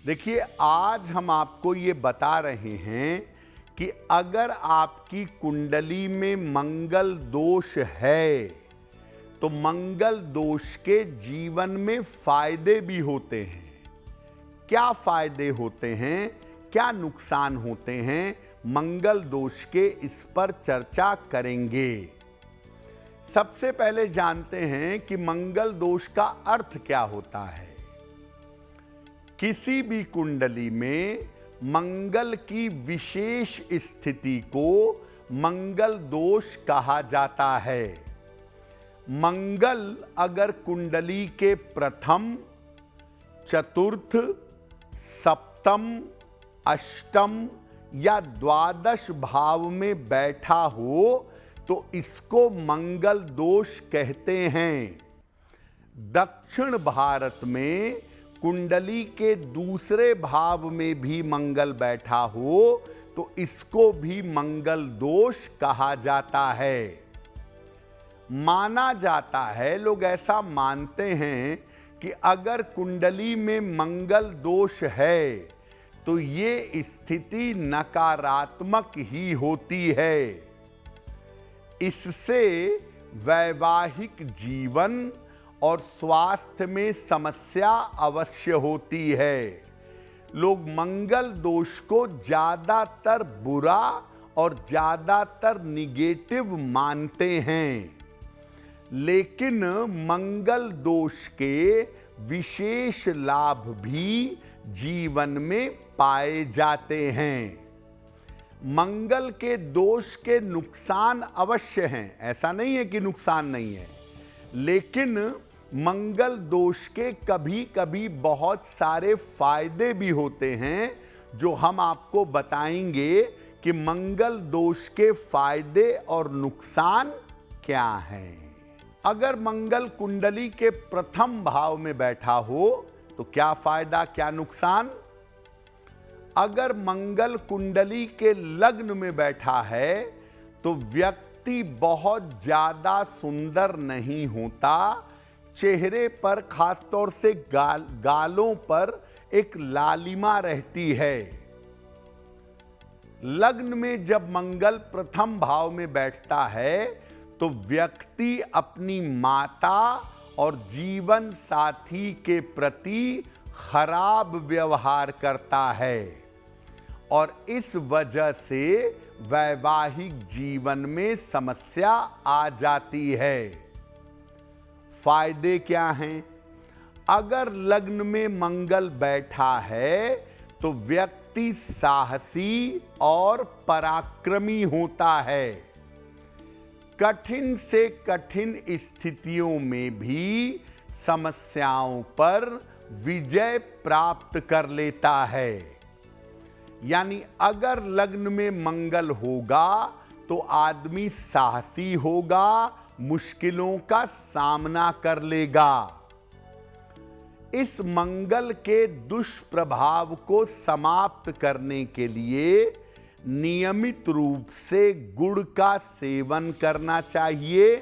देखिए, आज हम आपको ये बता रहे हैं कि अगर आपकी कुंडली में मंगल दोष है तो मंगल दोष के जीवन में फायदे भी होते हैं। क्या फायदे होते हैं, क्या नुकसान होते हैं, मंगल दोष के इस पर चर्चा करेंगे। सबसे पहले जानते हैं कि मंगल दोष का अर्थ क्या होता है। किसी भी कुंडली में मंगल की विशेष स्थिति को मंगल दोष कहा जाता है। मंगल अगर कुंडली के प्रथम, चतुर्थ, सप्तम, अष्टम या द्वादश भाव में बैठा हो तो इसको मंगल दोष कहते हैं। दक्षिण भारत में कुंडली के दूसरे भाव में भी मंगल बैठा हो तो इसको भी मंगल दोष कहा जाता है। माना जाता है, लोग ऐसा मानते हैं कि अगर कुंडली में मंगल दोष है तो ये स्थिति नकारात्मक ही होती है। इससे वैवाहिक जीवन और स्वास्थ्य में समस्या अवश्य होती है। लोग मंगल दोष को ज्यादातर बुरा और ज्यादातर निगेटिव मानते हैं, लेकिन मंगल दोष के विशेष लाभ भी जीवन में पाए जाते हैं। मंगल के दोष के नुकसान अवश्य हैं, ऐसा नहीं है कि नुकसान नहीं है, लेकिन मंगल दोष के कभी कभी बहुत सारे फायदे भी होते हैं जो हम आपको बताएंगे कि मंगल दोष के फायदे और नुकसान क्या हैं। अगर मंगल कुंडली के प्रथम भाव में बैठा हो तो क्या फायदा, क्या नुकसान। अगर मंगल कुंडली के लग्न में बैठा है तो व्यक्ति बहुत ज्यादा सुंदर नहीं होता। चेहरे पर, खासतौर से गालों पर एक लालिमा रहती है। लग्न में जब मंगल प्रथम भाव में बैठता है तो व्यक्ति अपनी माता और जीवन साथी के प्रति खराब व्यवहार करता है और इस वजह से वैवाहिक जीवन में समस्या आ जाती है। फायदे क्या हैं? अगर लग्न में मंगल बैठा है तो व्यक्ति साहसी और पराक्रमी होता है। कठिन से कठिन स्थितियों में भी समस्याओं पर विजय प्राप्त कर लेता है। यानी अगर लग्न में मंगल होगा तो आदमी साहसी होगा, मुश्किलों का सामना कर लेगा। इस मंगल के दुष्प्रभाव को समाप्त करने के लिए नियमित रूप से गुड़ का सेवन करना चाहिए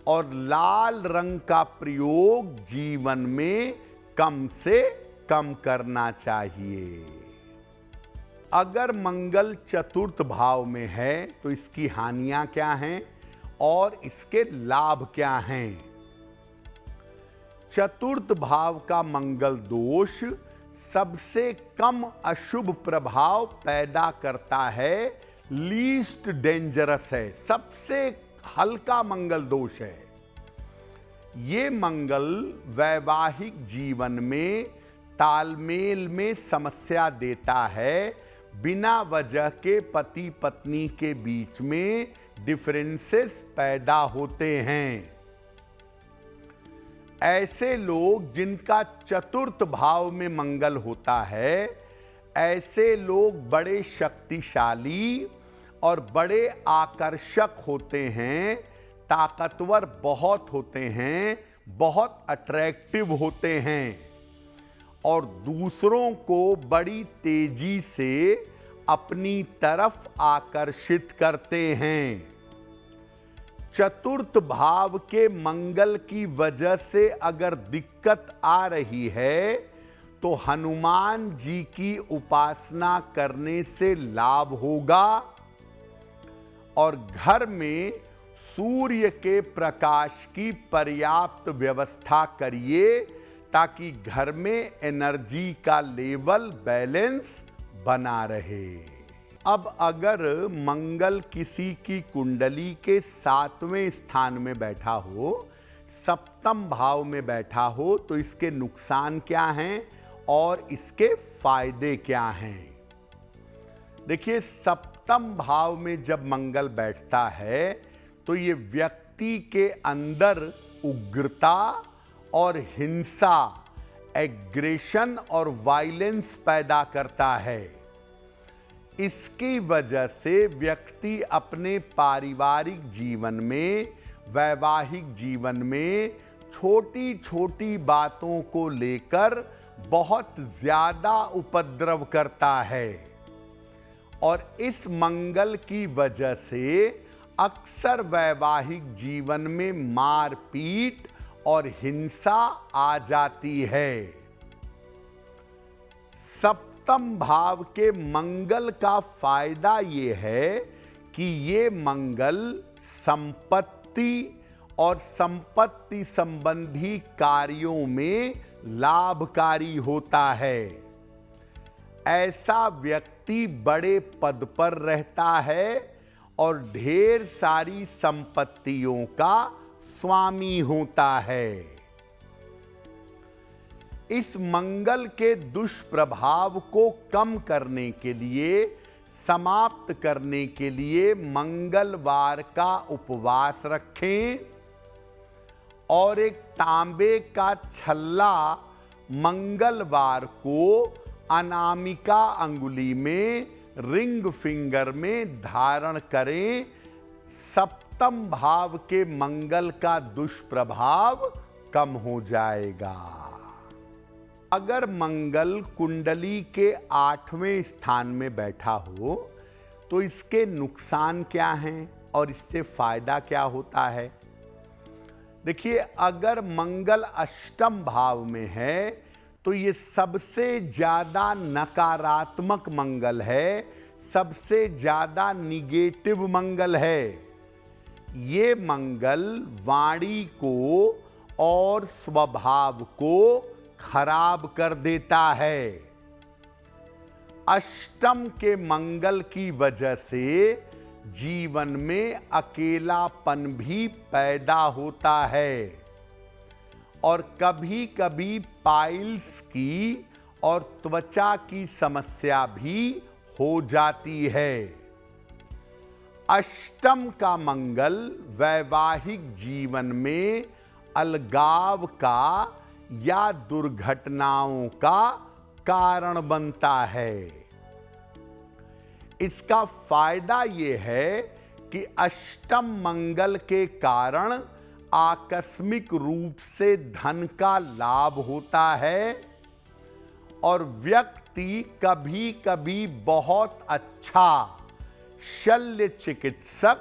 और लाल रंग का प्रयोग जीवन में कम से कम करना चाहिए। अगर मंगल चतुर्थ भाव में है तो इसकी हानियां क्या हैं और इसके लाभ क्या हैं। चतुर्थ भाव का मंगल दोष सबसे कम अशुभ प्रभाव पैदा करता है, लीस्ट डेंजरस है, सबसे हल्का मंगल दोष है। ये मंगल वैवाहिक जीवन में तालमेल में समस्या देता है। बिना वजह के पति पत्नी के बीच में डिफरेंसेस पैदा होते हैं। ऐसे लोग जिनका चतुर्थ भाव में मंगल होता है, ऐसे लोग बड़े शक्तिशाली और बड़े आकर्षक होते हैं, ताकतवर बहुत होते हैं, बहुत अट्रैक्टिव होते हैं और दूसरों को बड़ी तेजी से अपनी तरफ आकर्षित करते हैं। चतुर्थ भाव के मंगल की वजह से अगर दिक्कत आ रही है तो हनुमान जी की उपासना करने से लाभ होगा। और घर में सूर्य के प्रकाश की पर्याप्त व्यवस्था करिए ताकि घर में एनर्जी का लेवल बैलेंस बना रहे। अब अगर मंगल किसी की कुंडली के 7वें स्थान में बैठा हो, सप्तम भाव में बैठा हो, तो इसके नुकसान क्या हैं और इसके फायदे क्या हैं? देखिए, सप्तम भाव में जब मंगल बैठता है तो ये व्यक्ति के अंदर उग्रता और हिंसा, एग्रेशन और वायलेंस पैदा करता है। इसकी वजह से व्यक्ति अपने पारिवारिक जीवन में, वैवाहिक जीवन में छोटी छोटी बातों को लेकर बहुत ज्यादा उपद्रव करता है। और इस मंगल की वजह से अक्सर वैवाहिक जीवन में मारपीट और हिंसा आ जाती है। सप्तम भाव के मंगल का फायदा ये है कि ये मंगल संपत्ति और संपत्ति संबंधी कार्यों में लाभकारी होता है। ऐसा व्यक्ति बड़े पद पर रहता है और ढेर सारी संपत्तियों का स्वामी होता है। इस मंगल के दुष्प्रभाव को कम करने के लिए, समाप्त करने के लिए मंगलवार का उपवास रखें और एक तांबे का छल्ला मंगलवार को अनामिका अंगुली में, रिंग फिंगर में धारण करें। सप्तम भाव के मंगल का दुष्प्रभाव कम हो जाएगा। अगर मंगल कुंडली के 8वें स्थान में बैठा हो तो इसके नुकसान क्या हैं और इससे फायदा क्या होता है? देखिए, अगर मंगल अष्टम भाव में है तो ये सबसे ज्यादा नकारात्मक मंगल है, सबसे ज्यादा निगेटिव मंगल है। ये मंगल वाणी को और स्वभाव को खराब कर देता है। अष्टम के मंगल की वजह से जीवन में अकेलापन भी पैदा होता है और कभी कभी पाइल्स की और त्वचा की समस्या भी हो जाती है। अष्टम का मंगल वैवाहिक जीवन में अलगाव का या दुर्घटनाओं का कारण बनता है। इसका फायदा यह है कि अष्टम मंगल के कारण आकस्मिक रूप से धन का लाभ होता है और व्यक्ति कभी कभी बहुत अच्छा शल्य चिकित्सक,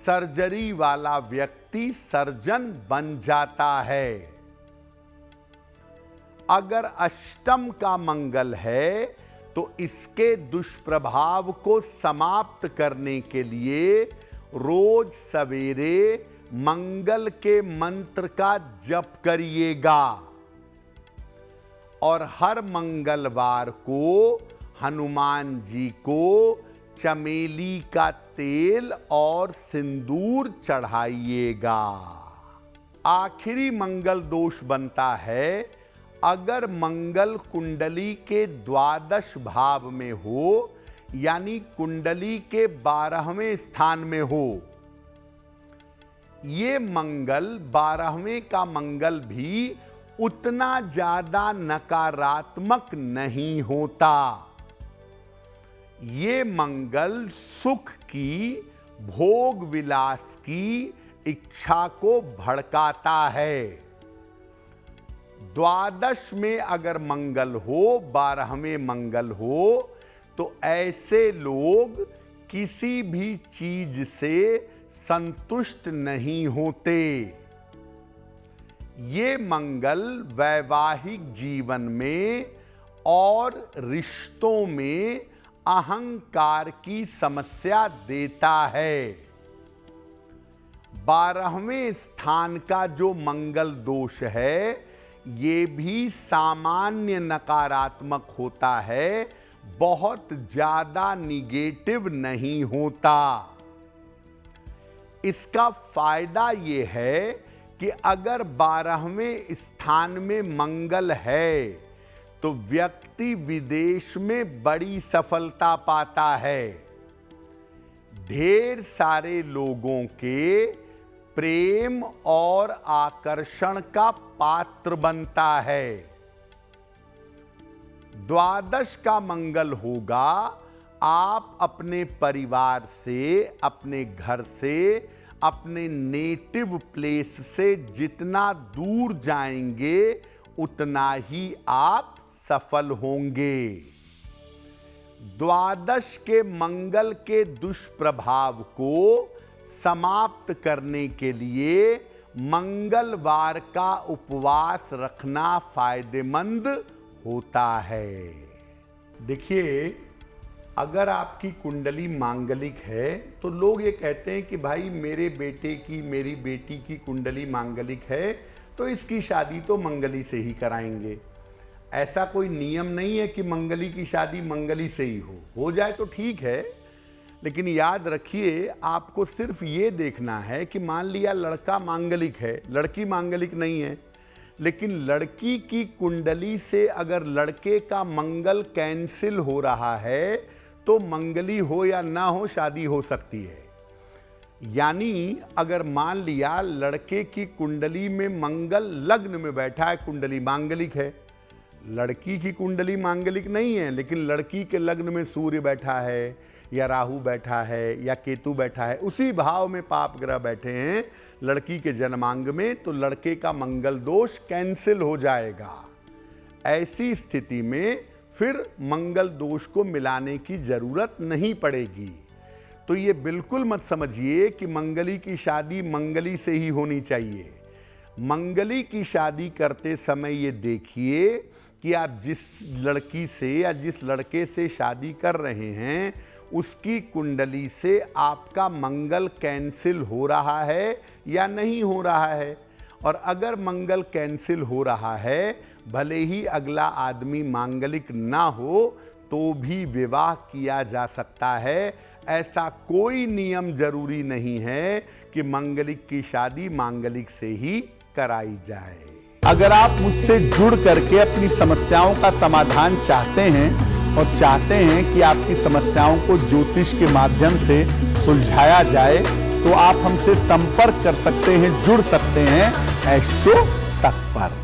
सर्जरी वाला व्यक्ति सर्जन बन जाता है। अगर अष्टम का मंगल है तो इसके दुष्प्रभाव को समाप्त करने के लिए रोज सवेरे मंगल के मंत्र का जप करिएगा और हर मंगलवार को हनुमान जी को चमेली का तेल और सिंदूर चढ़ाइएगा। आखिरी मंगल दोष बनता है अगर मंगल कुंडली के 12 भाव में हो, यानी कुंडली के 12वें स्थान में हो। ये मंगल 12वें का मंगल भी उतना ज्यादा नकारात्मक नहीं होता। ये मंगल सुख की, भोग विलास की इच्छा को भड़काता है। 12 में अगर मंगल हो, 12वें मंगल हो, तो ऐसे लोग किसी भी चीज से संतुष्ट नहीं होते। ये मंगल वैवाहिक जीवन में और रिश्तों में अहंकार की समस्या देता है। 12वें स्थान का जो मंगल दोष है, ये भी सामान्य नकारात्मक होता है, बहुत ज्यादा निगेटिव नहीं होता। इसका फायदा ये है कि अगर 12वें स्थान में मंगल है तो व्यक्ति विदेश में बड़ी सफलता पाता है, ढेर सारे लोगों के प्रेम और आकर्षण का पात्र बनता है। 12 का मंगल होगा, आप अपने परिवार से, अपने घर से, अपने नेटिव प्लेस से जितना दूर जाएंगे उतना ही आप सफल होंगे। 12 के मंगल के दुष्प्रभाव को समाप्त करने के लिए मंगलवार का उपवास रखना फायदेमंद होता है। देखिए, अगर आपकी कुंडली मांगलिक है तो लोग ये कहते हैं कि भाई मेरे बेटे की, मेरी बेटी की कुंडली मांगलिक है तो इसकी शादी तो मंगली से ही कराएंगे। ऐसा कोई नियम नहीं है कि मंगली की शादी मंगली से ही हो जाए तो ठीक है, लेकिन याद रखिए आपको सिर्फ ये देखना है कि मान लिया लड़का मांगलिक है, लड़की मांगलिक नहीं है, लेकिन लड़की की कुंडली से अगर लड़के का मंगल कैंसिल हो रहा है तो मंगली हो या ना हो शादी हो सकती है। यानी अगर मान लिया लड़के की कुंडली में मंगल लग्न में बैठा है, कुंडली मांगलिक है, लड़की की कुंडली मांगलिक नहीं है, लेकिन लड़की के लग्न में सूर्य बैठा है या राहु बैठा है या केतु बैठा है, उसी भाव में पाप ग्रह बैठे हैं लड़की के जन्मांग में, तो लड़के का मंगल दोष कैंसिल हो जाएगा। ऐसी स्थिति में फिर मंगल दोष को मिलाने की जरूरत नहीं पड़ेगी। तो ये बिल्कुल मत समझिए कि मंगली की शादी मंगली से ही होनी चाहिए। मंगली की शादी करते समय ये देखिए कि आप जिस लड़की से या जिस लड़के से शादी कर रहे हैं उसकी कुंडली से आपका मंगल कैंसिल हो रहा है या नहीं हो रहा है। और अगर मंगल कैंसिल हो रहा है, भले ही अगला आदमी मांगलिक ना हो तो भी विवाह किया जा सकता है। ऐसा कोई नियम जरूरी नहीं है कि मंगलिक की शादी मांगलिक से ही कराई जाए। अगर आप मुझसे जुड़ करके अपनी समस्याओं का समाधान चाहते हैं और चाहते हैं कि आपकी समस्याओं को ज्योतिष के माध्यम से सुलझाया जाए, तो आप हमसे संपर्क कर सकते हैं, जुड़ सकते हैं एस्ट्रो तक पर।